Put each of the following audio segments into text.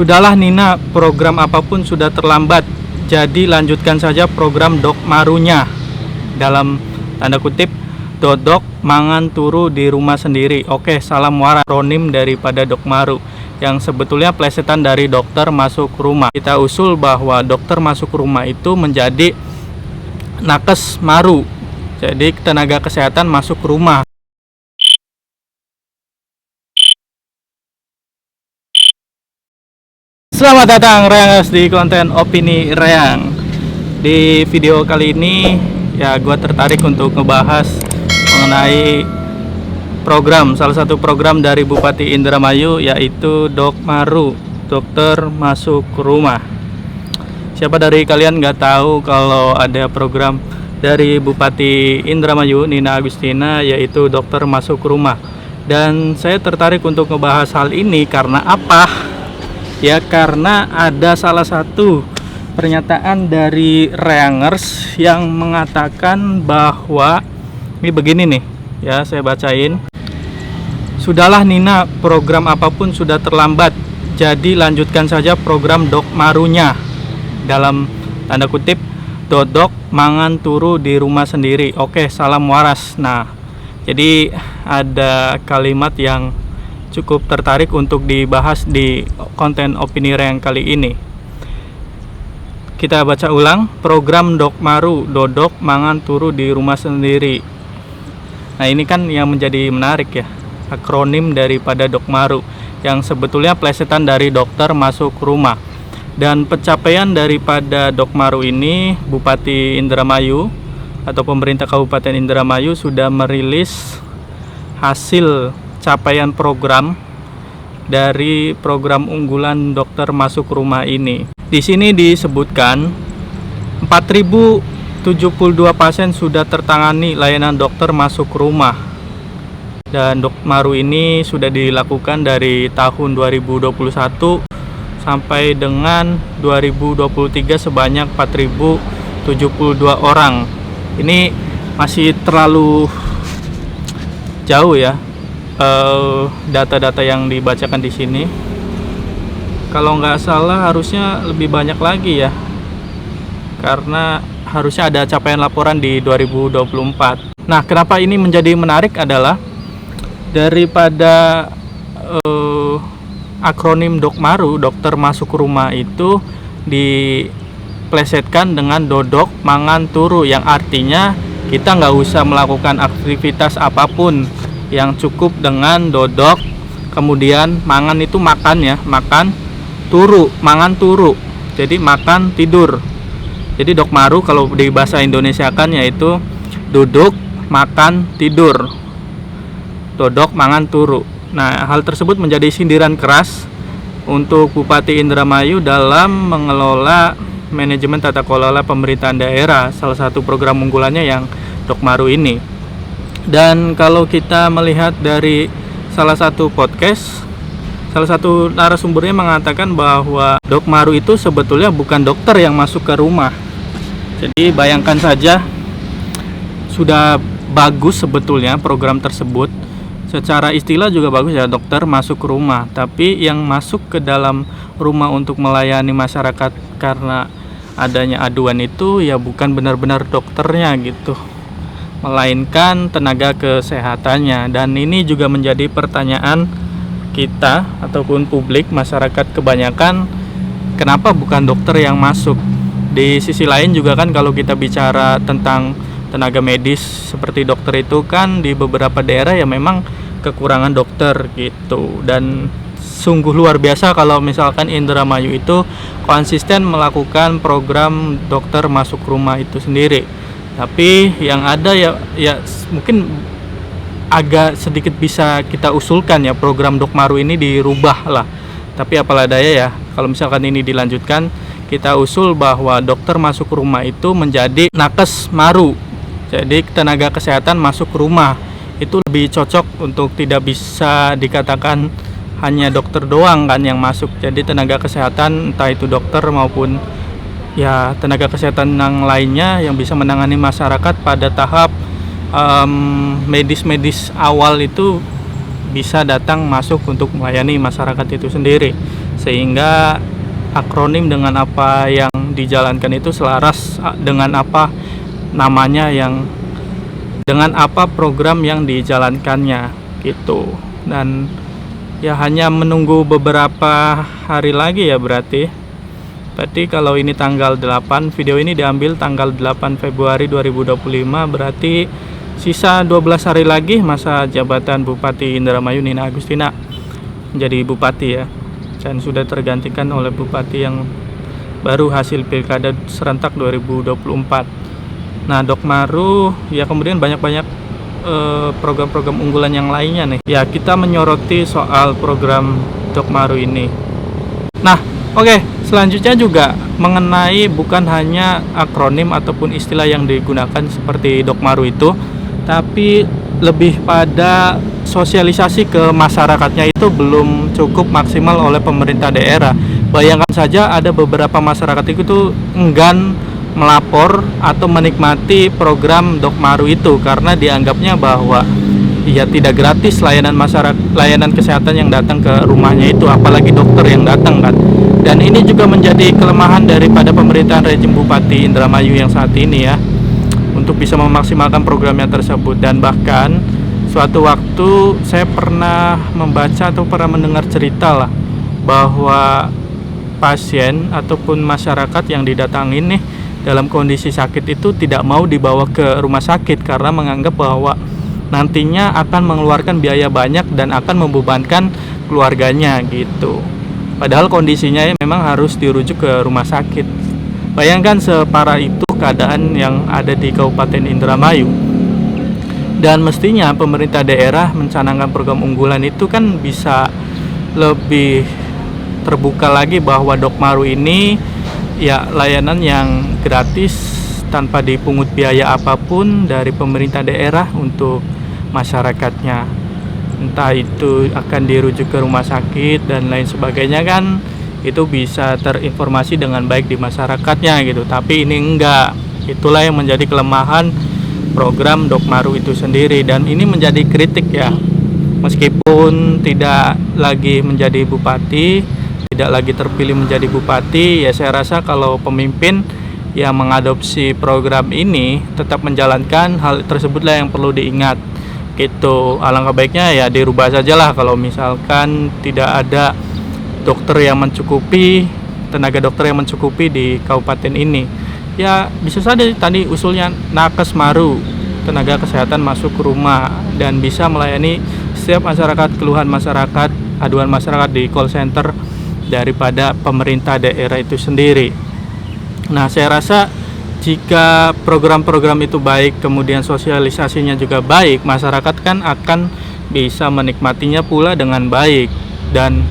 Sudahlah Nina, program apapun sudah terlambat. Jadi lanjutkan saja program Dok Marunya. Dalam tanda kutip, dodok mangan turu di rumah sendiri. Oke, salam waras, akronim daripada Dok Maru, yang sebetulnya plesetan dari dokter masuk rumah. Kita usul bahwa dokter masuk rumah itu menjadi nakes maru. Jadi tenaga kesehatan masuk rumah. Selamat datang Reangers di konten Opini Reang. Di video kali ini ya gue tertarik untuk ngebahas mengenai salah satu program dari Bupati Indramayu, yaitu Dok Maru, dokter masuk rumah. Siapa dari kalian nggak tahu kalau ada program dari Bupati Indramayu Nina Agustina, yaitu dokter masuk rumah. Dan saya tertarik untuk ngebahas hal ini karena apa? Ya karena ada salah satu pernyataan dari Reangers yang mengatakan bahwa ini begini nih, ya saya bacain. Sudahlah Nina, program apapun sudah terlambat. Jadi lanjutkan saja program Dok Marunya. Dalam tanda kutip, dodok mangan turu di rumah sendiri. Oke, salam waras. Nah, jadi ada kalimat yang cukup tertarik untuk dibahas di konten Opini Reang kali ini. Kita baca ulang, program Dok Maru, dodok mangan turu di rumah sendiri. Nah ini kan yang menjadi menarik ya, akronim daripada Dok Maru, yang sebetulnya plesetan dari dokter masuk rumah. Dan pencapaian daripada Dok Maru ini, Bupati Indramayu atau pemerintah Kabupaten Indramayu sudah merilis hasil capaian program dari program unggulan dokter masuk rumah ini. Di sini disebutkan 4.072 pasien sudah tertangani layanan dokter masuk rumah. Dan Dok Maru ini sudah dilakukan dari tahun 2021 sampai dengan 2023 sebanyak 4.072 orang. Ini masih terlalu jauh ya. Data-data yang dibacakan di sini, kalau nggak salah harusnya lebih banyak lagi ya, karena harusnya ada capaian laporan di 2024. Nah, kenapa ini menjadi menarik adalah daripada akronim Dok Maru, dokter masuk rumah, itu diplesetkan dengan dodok mangan turu, yang artinya kita nggak usah melakukan aktivitas apapun, yang cukup dengan dodok, kemudian mangan itu makan ya, makan, turu, mangan turu, jadi makan tidur. Jadi Dok Maru kalau di bahasa Indonesia kan yaitu duduk, makan, tidur, dodok, mangan, turu. Nah hal tersebut menjadi sindiran keras untuk Bupati Indramayu dalam mengelola manajemen tata kelola pemerintahan daerah, salah satu program unggulannya yang Dok Maru ini. Dan kalau kita melihat dari salah satu podcast, salah satu narasumbernya mengatakan bahwa Dok Maru itu sebetulnya bukan dokter yang masuk ke rumah. Jadi bayangkan saja, sudah bagus sebetulnya program tersebut, secara istilah juga bagus ya, dokter masuk ke rumah. Tapi yang masuk ke dalam rumah untuk melayani masyarakat karena adanya aduan itu ya bukan benar-benar dokternya gitu, melainkan tenaga kesehatannya. Dan ini juga menjadi pertanyaan kita ataupun publik, masyarakat kebanyakan, kenapa bukan dokter yang masuk. Di sisi lain juga kan kalau kita bicara tentang tenaga medis seperti dokter itu kan di beberapa daerah ya memang kekurangan dokter gitu. Dan sungguh luar biasa kalau misalkan Indramayu itu konsisten melakukan program dokter masuk rumah itu sendiri. Tapi yang ada ya mungkin agak sedikit bisa kita usulkan ya, program Dok Maru ini dirubah lah. Tapi apalah daya ya, kalau misalkan ini dilanjutkan, kita usul bahwa dokter masuk rumah itu menjadi nakes maru. Jadi tenaga kesehatan masuk rumah itu lebih cocok, untuk tidak bisa dikatakan hanya dokter doang kan yang masuk. Jadi tenaga kesehatan, entah itu dokter maupun ya tenaga kesehatan yang lainnya yang bisa menangani masyarakat pada tahap medis awal itu bisa datang masuk untuk melayani masyarakat itu sendiri. sehingga akronim dengan apa yang dijalankan itu selaras dengan apa namanya yang dengan apa program yang dijalankannya gitu. Dan ya hanya menunggu beberapa hari lagi ya berarti kalau ini tanggal 8, video ini diambil tanggal 8 Februari 2025, berarti sisa 12 hari lagi masa jabatan Bupati Indramayu Nina Agustina menjadi bupati ya, dan sudah tergantikan oleh bupati yang baru hasil Pilkada serentak 2024. Nah, Dokmaru ya kemudian banyak-banyak program-program unggulan yang lainnya nih. Ya, kita menyoroti soal program Dokmaru ini. Nah, oke, selanjutnya juga mengenai bukan hanya akronim ataupun istilah yang digunakan seperti Dokmaru itu, tapi lebih pada sosialisasi ke masyarakatnya itu belum cukup maksimal oleh pemerintah daerah. Bayangkan saja ada beberapa masyarakat itu enggan melapor atau menikmati program Dokmaru itu karena dianggapnya bahwa ya tidak gratis layanan kesehatan yang datang ke rumahnya itu, apalagi dokter yang datang kan. Dan ini juga menjadi kelemahan daripada pemerintahan rejim Bupati Indramayu yang saat ini ya, untuk bisa memaksimalkan programnya tersebut. Dan bahkan suatu waktu saya pernah membaca atau pernah mendengar cerita lah bahwa pasien ataupun masyarakat yang didatangin nih dalam kondisi sakit itu tidak mau dibawa ke rumah sakit karena menganggap bahwa nantinya akan mengeluarkan biaya banyak dan akan membebankan keluarganya gitu. Padahal kondisinya memang harus dirujuk ke rumah sakit. Bayangkan separah itu keadaan yang ada di Kabupaten Indramayu. Dan mestinya pemerintah daerah mencanangkan program unggulan itu kan bisa lebih terbuka lagi bahwa Dokmaru ini ya layanan yang gratis tanpa dipungut biaya apapun dari pemerintah daerah untuk masyarakatnya. Entah itu akan dirujuk ke rumah sakit dan lain sebagainya kan, itu bisa terinformasi dengan baik di masyarakatnya gitu. Tapi ini enggak. Itulah yang menjadi kelemahan program Dokmaru itu sendiri, dan ini menjadi kritik ya. Meskipun tidak lagi menjadi bupati, tidak lagi terpilih menjadi bupati, ya saya rasa kalau pemimpin yang mengadopsi program ini tetap menjalankan, hal tersebutlah yang perlu diingat gitu. Alangkah baiknya ya dirubah sajalah kalau misalkan tidak ada dokter yang mencukupi, tenaga dokter yang mencukupi di kabupaten ini. Ya bisa saja tadi usulnya nakes maru, tenaga kesehatan masuk ke rumah dan bisa melayani setiap masyarakat, keluhan masyarakat, aduan masyarakat di call center daripada pemerintah daerah itu sendiri. Nah, saya rasa jika program-program itu baik, kemudian sosialisasinya juga baik, masyarakat kan akan bisa menikmatinya pula dengan baik. Dan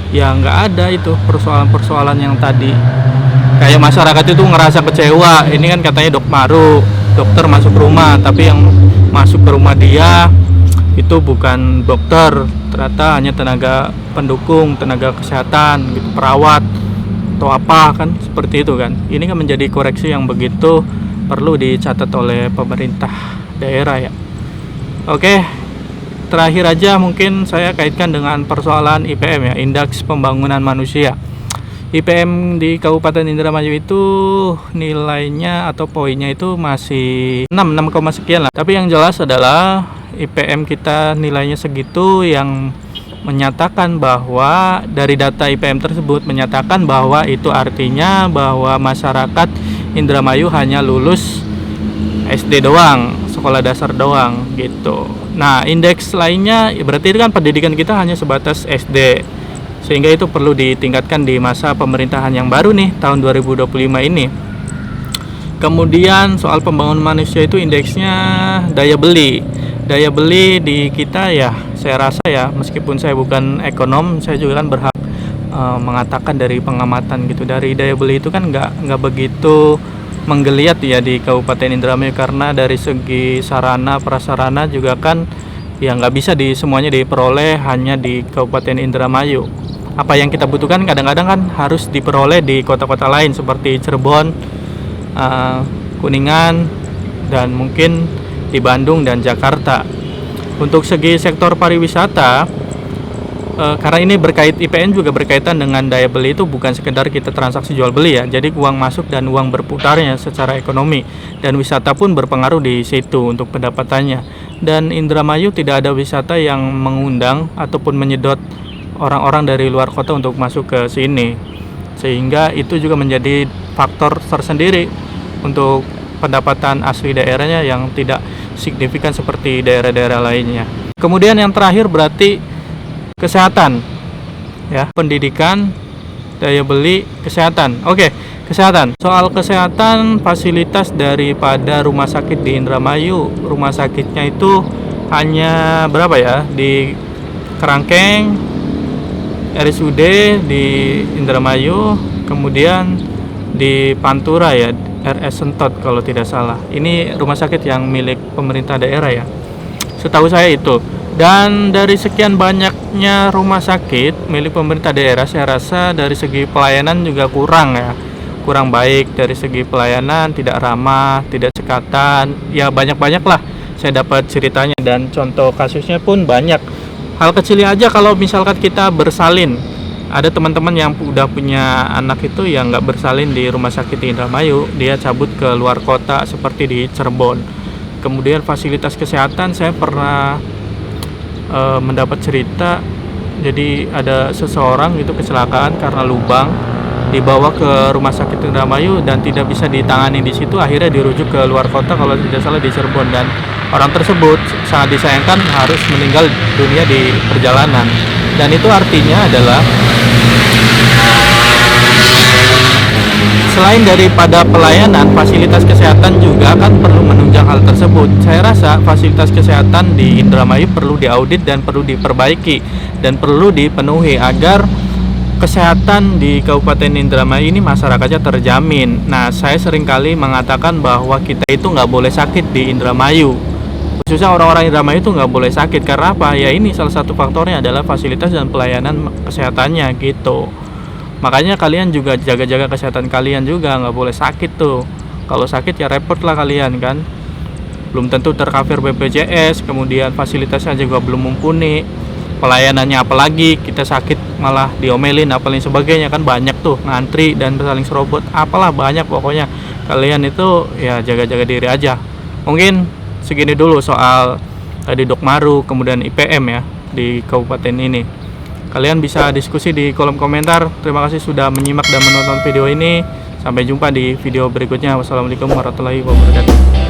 ya nggak ada itu persoalan-persoalan yang tadi kayak masyarakat itu ngerasa kecewa. Ini kan katanya Dokmaru, dokter masuk rumah, tapi yang masuk ke rumah dia itu bukan dokter, ternyata hanya tenaga pendukung, tenaga kesehatan gitu, perawat atau apa kan, seperti itu kan. Ini kan menjadi koreksi yang begitu perlu dicatat oleh pemerintah daerah ya. Oke, terakhir aja mungkin saya kaitkan dengan persoalan IPM ya, Indeks Pembangunan Manusia. IPM di Kabupaten Indramayu itu nilainya atau poinnya itu masih 6, sekian lah. Tapi yang jelas adalah IPM kita nilainya segitu, yang menyatakan bahwa dari data IPM tersebut menyatakan bahwa itu artinya bahwa masyarakat Indramayu hanya lulus SD doang, sekolah dasar doang gitu. Nah, indeks lainnya berarti itu kan pendidikan kita hanya sebatas SD, sehingga itu perlu ditingkatkan di masa pemerintahan yang baru nih tahun 2025 ini. Kemudian soal pembangunan manusia itu indeksnya daya beli. Daya beli di kita ya, saya rasa ya, meskipun saya bukan ekonom, saya juga kan berhak mengatakan dari pengamatan gitu. Dari daya beli itu kan nggak begitu menggeliat ya di Kabupaten Indramayu, karena dari segi sarana prasarana juga kan ya nggak bisa semuanya diperoleh hanya di Kabupaten Indramayu. Apa yang kita butuhkan kadang-kadang kan harus diperoleh di kota-kota lain seperti Cirebon, Kuningan, dan mungkin di Bandung dan Jakarta. Untuk segi sektor pariwisata, karena ini IPN juga berkaitan dengan daya beli, itu bukan sekedar kita transaksi jual beli ya. Jadi uang masuk dan uang berputarnya secara ekonomi, dan wisata pun berpengaruh di situ untuk pendapatannya. Dan Indramayu tidak ada wisata yang mengundang ataupun menyedot orang-orang dari luar kota untuk masuk ke sini, sehingga itu juga menjadi faktor tersendiri untuk pendapatan asli daerahnya yang tidak signifikan seperti daerah-daerah lainnya. Kemudian yang terakhir berarti kesehatan ya, pendidikan, daya beli, kesehatan. Oke, kesehatan. Soal kesehatan, fasilitas daripada rumah sakit di Indramayu, rumah sakitnya itu hanya berapa ya? Di Kerangkeng, RSUD di Indramayu, kemudian di Pantura ya, RS Sentot kalau tidak salah. Ini rumah sakit yang milik pemerintah daerah ya, setahu saya itu. Dan dari sekian banyaknya rumah sakit milik pemerintah daerah, saya rasa dari segi pelayanan juga kurang ya, kurang baik dari segi pelayanan, tidak ramah, tidak cekatan, ya banyak-banyak lah saya dapat ceritanya, dan contoh kasusnya pun banyak. Hal kecilnya aja, kalau misalkan kita bersalin, ada teman-teman yang udah punya anak itu yang nggak bersalin di rumah sakit di Indramayu, dia cabut ke luar kota seperti di Cirebon. Kemudian fasilitas kesehatan, saya pernah mendapat cerita, jadi ada seseorang itu kecelakaan karena lubang, dibawa ke rumah sakit Indramayu dan tidak bisa ditangani di situ, akhirnya dirujuk ke luar kota kalau tidak salah di Cirebon, dan orang tersebut sangat disayangkan harus meninggal dunia di perjalanan. Dan itu artinya adalah selain daripada pelayanan, fasilitas kesehatan juga kan perlu menunjang hal tersebut. Saya rasa fasilitas kesehatan di Indramayu perlu diaudit dan perlu diperbaiki dan perlu dipenuhi agar kesehatan di Kabupaten Indramayu ini masyarakatnya terjamin. Nah, saya seringkali mengatakan bahwa kita itu nggak boleh sakit di Indramayu. Khususnya orang-orang Indramayu itu nggak boleh sakit. Karena apa? Ya ini salah satu faktornya adalah fasilitas dan pelayanan kesehatannya gitu. Makanya kalian juga jaga-jaga kesehatan kalian juga, nggak boleh sakit tuh. Kalau sakit ya repot lah kalian kan. Belum tentu tercover BPJS, kemudian fasilitasnya juga belum mumpuni. Pelayanannya apalagi, kita sakit malah diomelin apalagi sebagainya kan, banyak tuh ngantri dan saling serobot, apalah banyak pokoknya. Kalian itu ya jaga-jaga diri aja. Mungkin segini dulu soal tadi Dokmaru, kemudian IPM ya di kabupaten ini. Kalian bisa diskusi di kolom komentar. Terima kasih sudah menyimak dan menonton video ini. Sampai jumpa di video berikutnya. Wassalamualaikum warahmatullahi wabarakatuh.